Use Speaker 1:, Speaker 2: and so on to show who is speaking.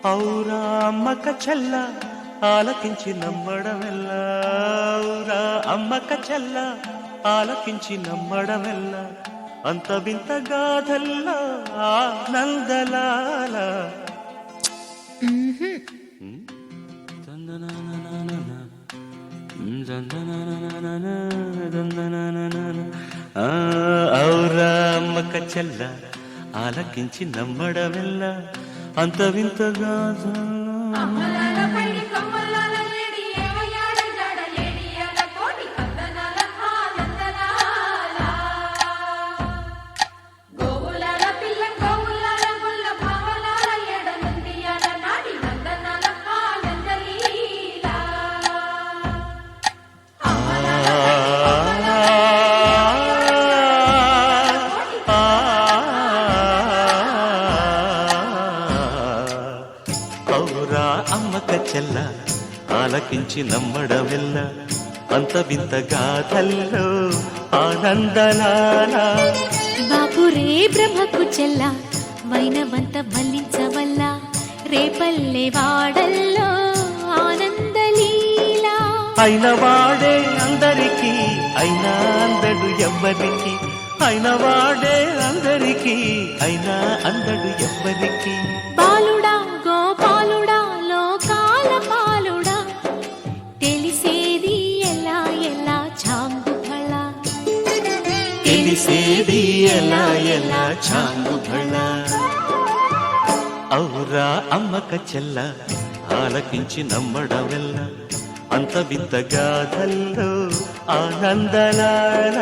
Speaker 1: ఔరా అమ్మక చెల్ల ఆలకించి నమ్మడమెల్ల, ఔరా అమ్మక చెల్ల ఆలకించి నమ్మడమెల్ల, అంత వింత గాథల్లా ఆనందలాల. ఔరా అమ్మక చెల్ల ఆలకించి నమ్మడమెల్ల, అంత వింత గాథల్లా. ఔరా అమ్మక చెల్ల ఆలకించి నమ్మడమెల్ల, అంత వింత గాథల్లో ఆనందలాల.
Speaker 2: బాపురే బ్రహ్మకు చెల్ల వైనవంత మల్లించవల్ల, రేపల్లె వాడల్లో ఆనందలీలా.
Speaker 1: అయిన వాడే అందరికీ అయినా అందడు ఎవ్వరికి, అయిన వాడే అందరికీ అయినా అందడు ఎవ్వరికి.
Speaker 2: బాలుడా గోపాలుడా లోకాల పాలుడా, తెలిసేది ఎలా ఎలా చాంగుఫళ,
Speaker 1: తెలిసేది ఎలా ఎలా చాంగుఫళ. ఔరా అమ్మక చెల్ల ఆలకించి నమ్మడమెల్ల, అంత వింత గాథల్లో ఆనందలాల.